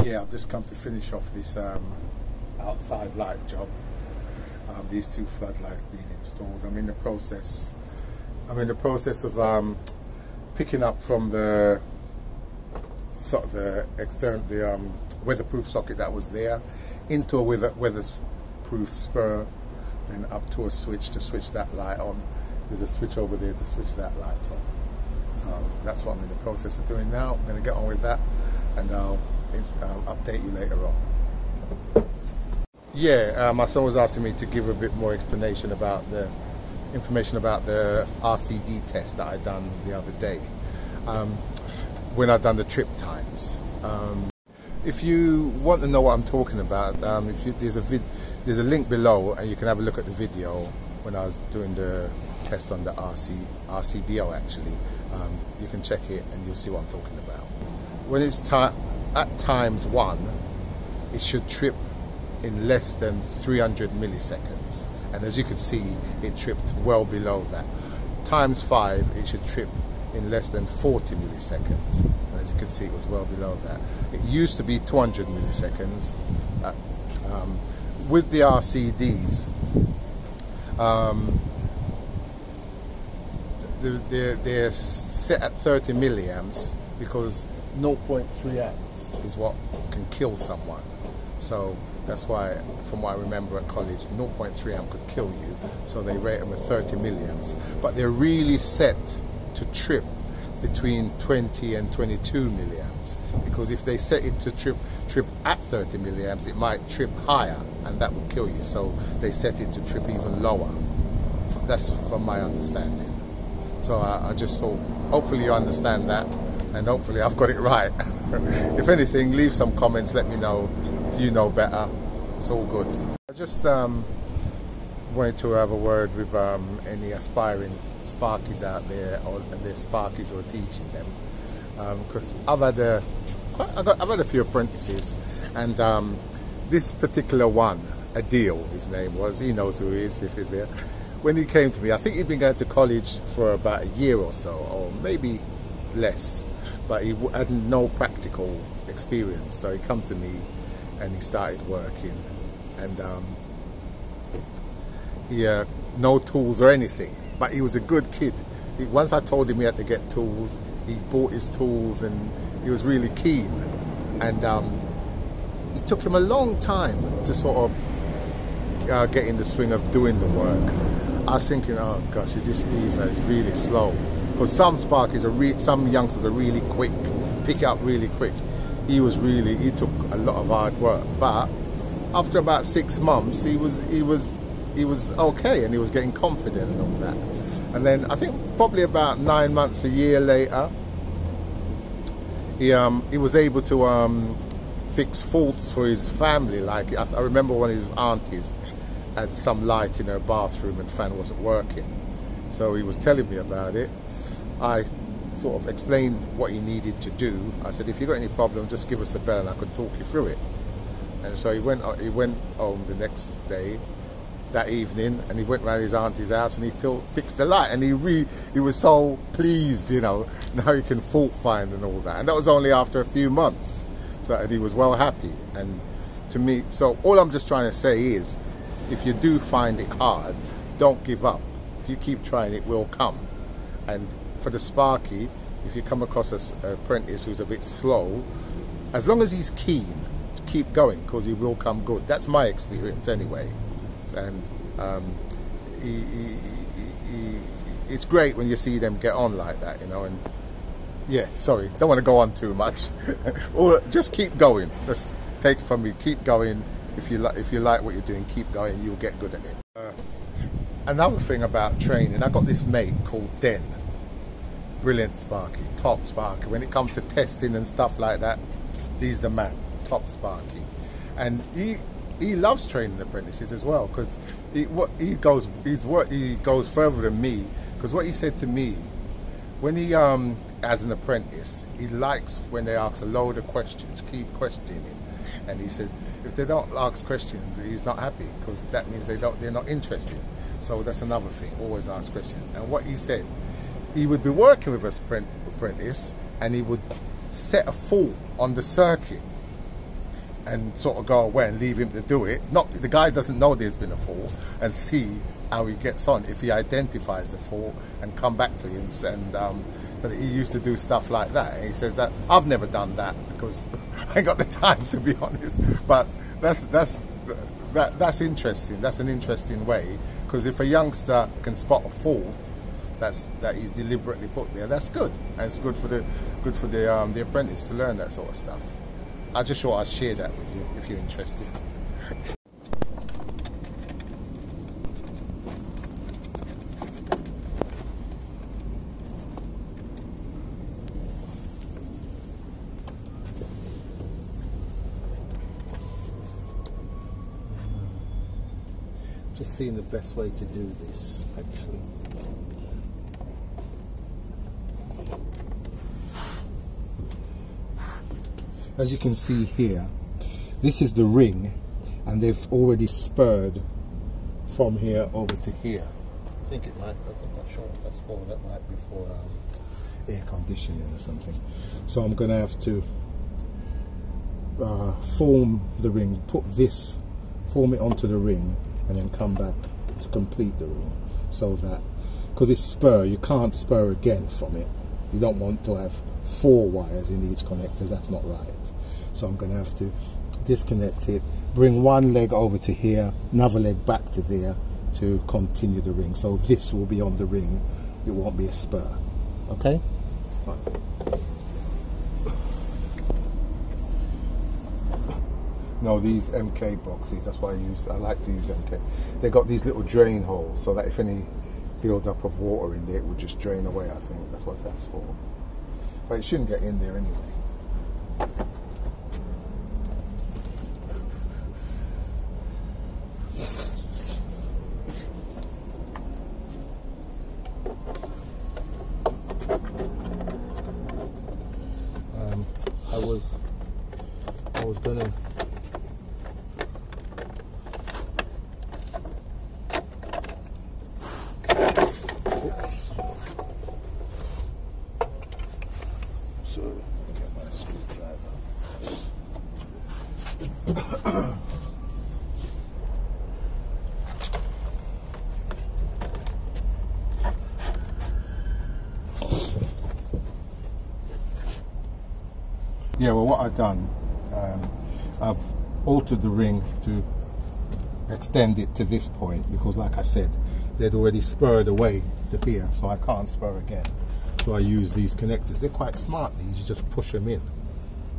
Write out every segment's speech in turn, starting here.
Yeah, I've just come to finish off this outside light job. These two floodlights being installed. I'm in the process of picking up from the weatherproof socket that was there into a weatherproof spur, and up to a switch to switch that light on. There's a switch over there to switch that light on. So that's what I'm in the process of doing now. I'm going to get on with that, and I'll update you later on. Yeah, my son was asking me to give a bit more explanation about the information about the RCD test that I done the other day when I done the trip times. If you want to know what I'm talking about, there's a link below, and you can have a look at the video when I was doing the test on the RCDO actually. You can check it and you'll see what I'm talking about. When it's at times 1, it should trip in less than 300 milliseconds, and as you can see, it tripped well below that. Times 5, it should trip in less than 40 milliseconds, and as you can see, it was well below that. It used to be 200 milliseconds. With the RCDs, they're set at 30 milliamps because 0.3 amps is what can kill someone. So that's why, from what I remember at college, 0.3 amp could kill you. So they rate them at 30 milliamps. But they're really set to trip between 20 and 22 milliamps. Because if they set it to trip at 30 milliamps, it might trip higher, and that will kill you. So they set it to trip even lower. That's from my understanding. So I just thought, hopefully you understand that, and hopefully I've got it right. If anything, leave some comments, let me know if you know better. It's all good. I just wanted to have a word with any aspiring Sparkies out there, and their Sparkies who are teaching them, because I've had a few apprentices, and this particular one, Adil, his name was, he knows who he is if he's there. When he came to me, I think he'd been going to college for about a year or so, or maybe less, but he had no practical experience. So he come to me and he started working, and no tools or anything, but he was a good kid. Once I told him he had to get tools, he bought his tools, and he was really keen. And it took him a long time to sort of get in the swing of doing the work. I was thinking, oh gosh, this geezer is really slow. Because some Sparkies some youngsters are really quick, pick it up really quick. He took a lot of hard work, but after about 6 months, he was okay, and he was getting confident and all that. And then I think probably about 9 months, a year later, he was able to fix faults for his family. Like I remember one of his aunties had some light in her bathroom and fan wasn't working, so he was telling me about it. I sort of explained what he needed to do. I said, if you got any problems, just give us a bell and I could talk you through it. And so he went home the next day, that evening, and he went round his auntie's house and he fixed the light, and he was so pleased, you know, now he can fault find and all that. And that was only after a few months, so, and he was well happy. And to me, so all I'm just trying to say is, if you do find it hard, don't give up. If you keep trying, it will come. And for the Sparky, if you come across an apprentice who's a bit slow, as long as he's keen, keep going, because he will come good. That's my experience anyway. And it's great when you see them get on like that, you know. And yeah, sorry, don't want to go on too much. Or just keep going. Just take it from me. Keep going. If you like what you're doing, keep going. You'll get good at it. Another thing about training, I got this mate called Den. Brilliant Sparky, top Sparky. When it comes to testing and stuff like that, he's the man, top Sparky. And he loves training apprentices as well, because he goes further than me. Because what he said to me, when he as an apprentice, he likes when they ask a load of questions, keep questioning him. And he said, if they don't ask questions, he's not happy, because that means they're not interested. So that's another thing, always ask questions. And what he said, he would be working with an apprentice, and he would set a fault on the circuit, and sort of go away and leave him to do it. Not the guy doesn't know there's been a fault, and see how he gets on if he identifies the fault and come back to him. And that he used to do stuff like that. And he says that I've never done that because I ain't got the time, to be honest. But that's interesting. That's an interesting way, because if a youngster can spot a fault that he's deliberately put there, that's good, and it's good for the apprentice to learn that sort of stuff. I just thought I'd share that with you if you're interested. Just seeing the best way to do this, actually. As you can see here, this is the ring, and they've already spurred from here over to here. I think it might, I'm not sure what that's for. That might be for air conditioning or something. So I'm going to have to form the ring, form it onto the ring, and then come back to complete the ring, so that, because it's spur, you can't spur again from it. You don't want to have 4 wires in each connector, that's not right. So I'm going to have to disconnect it, bring one leg over to here, another leg back to there to continue the ring. So this will be on the ring, it won't be a spur. Okay? Right. No, these MK boxes, that's why I like to use MK. They've got these little drain holes so that if any build up of water in there, it would just drain away, I think. That's what that's for. But it shouldn't get in there anyway. I was gonna get my screwdriver. Yeah, well, what I've done, I've altered the ring to extend it to this point, because like I said, they'd already spurred away to here, so I can't spur again. So I use these connectors. They're quite smart, these. You just push them in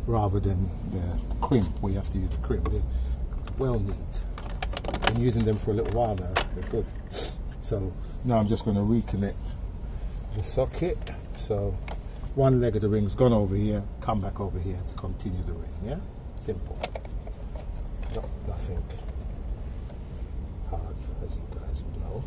rather than the crimp, where you have to use the crimp. They're well neat. Been using them for a little while now, they're good. So now I'm just going to reconnect the socket. So one leg of the ring's gone over here, come back over here to continue the ring, yeah? Simple. Nothing hard, as you guys would know.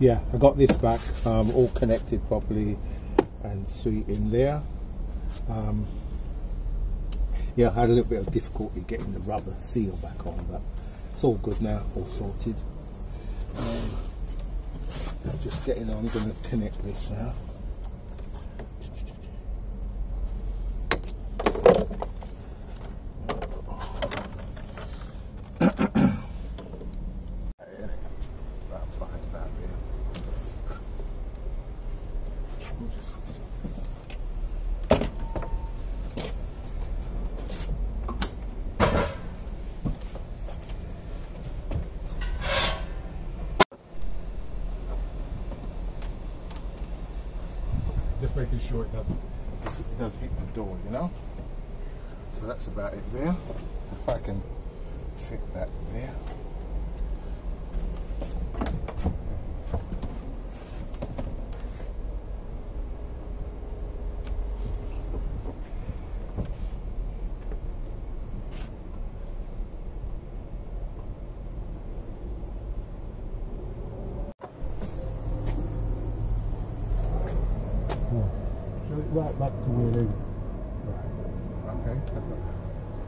Yeah, I got this back all connected properly and sweet in there. Yeah, I had a little bit of difficulty getting the rubber seal back on, but it's all good now, all sorted. Just getting on, I'm going to connect this now. Just making sure it doesn't hit the door, you know. So that's about it there. If I can fit that there. Cool. Show it right back to where they were. Right. Okay, that's not bad.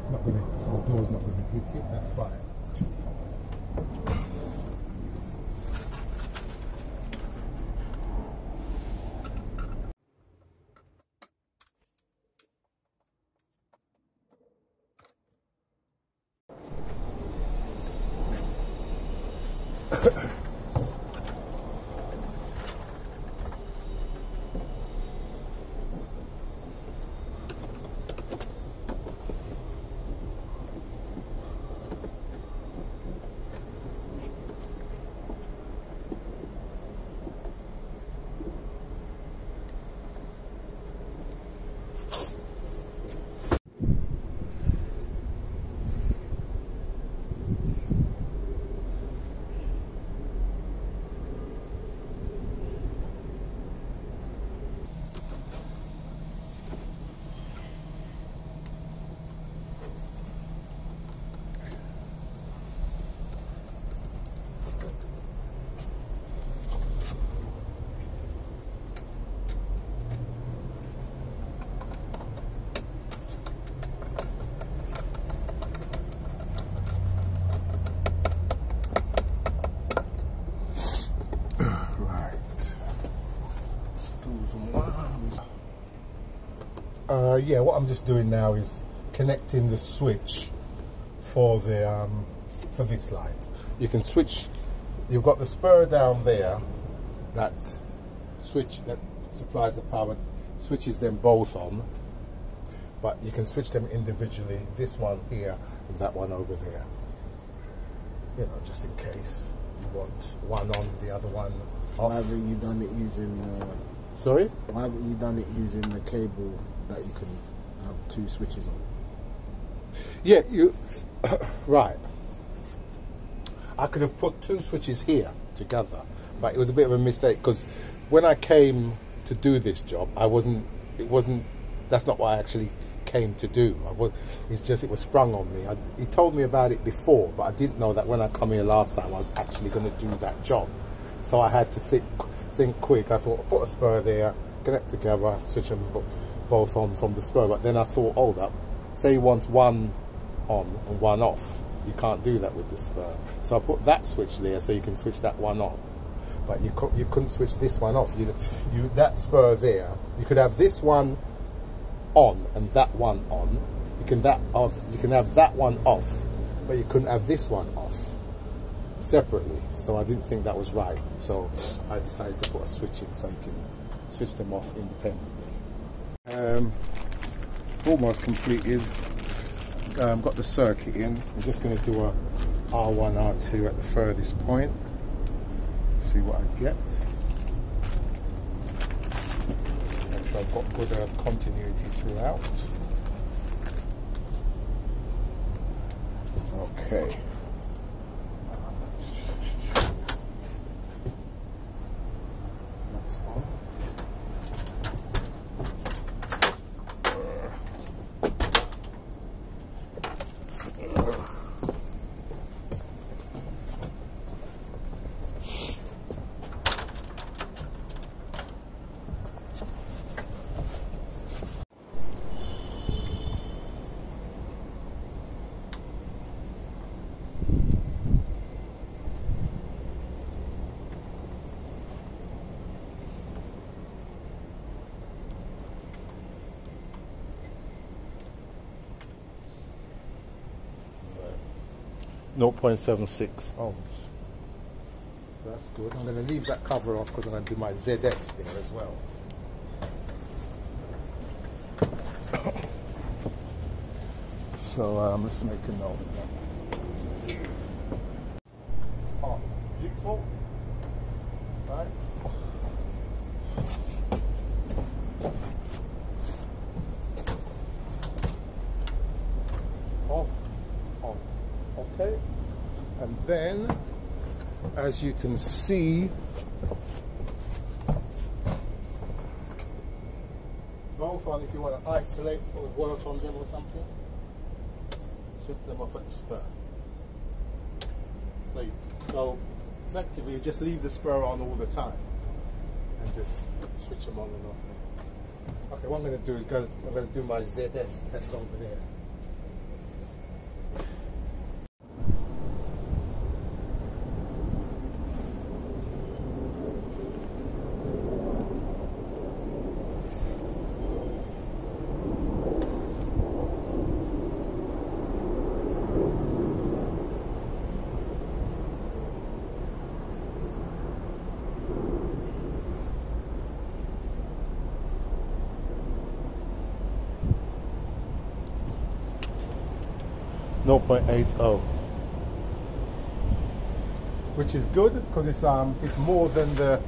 It's not gonna, the door's not gonna hit it, that's fine. Yeah, what I'm just doing now is connecting the switch for the for this light. You can switch. You've got the spur down there, that switch that supplies the power, switches them both on. But you can switch them individually. This one here and that one over there. You know, just in case you want one on, the other one off. Why haven't you done it using? Sorry? Why haven't you done it using the cable that you can have two switches on? Yeah, you right. I could have put two switches here together, but it was a bit of a mistake because when I came to do this job, that's not what I actually came to do. It's just it was sprung on me. He told me about it before, but I didn't know that when I come here last time I was actually going to do that job. So I had to think quick. I thought, I'll put a spur there, connect together, switch them both on from the spur. But then I thought, oh, that say he wants one on and one off. You can't do that with the spur. So I put that switch there so you can switch that one on. But you couldn't switch this one off. That spur there, you could have this one on and that one on. You can have that one off, but you couldn't have this one off separately. So I didn't think that was right. So I decided to put a switch in so you can switch them off independently. Almost completed. Got the circuit in. I'm just going to do a R1, R2 at the furthest point. See what I get. Make sure I've got good earth continuity throughout. Okay. That's on. .76 ohms. So that's good. I'm going to leave that cover off because I'm going to do my ZS there as well. So let's make a note of that. Oh, beautiful. Right. Off. On. Okay. And then, as you can see, both on, if you want to isolate or work on them or something, switch them off at the spur. So effectively, you just leave the spur on all the time and just switch them on and off there. Okay, what I'm going to do is I'm going to do my ZS test over there. .80, which is good because it's more than the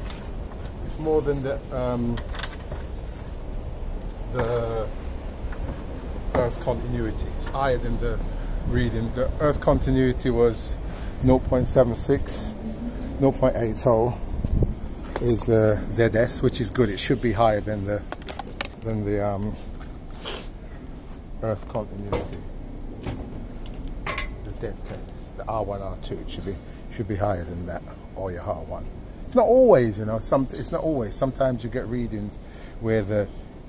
earth continuity. It's higher than the reading. The earth continuity was 0.76. 0.80 is the ZS, which is good. It should be higher than the earth continuity. Dead test, the R1, R2, it should be higher than that, or your R1. It's not always, you know. It's not always. Sometimes you get readings where the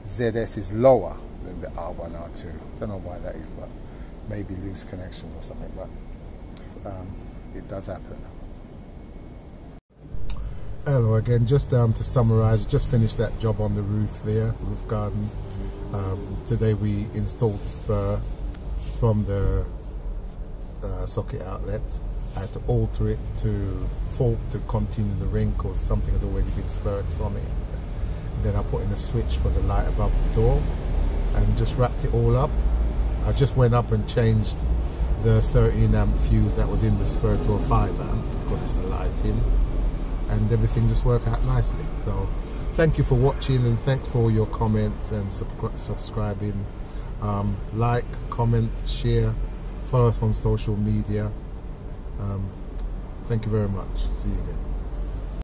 ZS is lower than the R1, R2. Don't know why that is, but maybe loose connection or something. But it does happen. Hello again. Just to summarise, just finished that job on the roof there, roof garden. Today we installed the spur from the socket outlet. I had to alter it to fault to continue the ring because something had already been spurred from it. Then I put in a switch for the light above the door and just wrapped it all up. I just went up and changed the 13 amp fuse that was in the spur to a 5 amp because it's the lighting, and everything just worked out nicely. So thank you for watching, and thanks for all your comments and subscribing. Like, comment, share, follow us on social media. Thank you very much. See you again.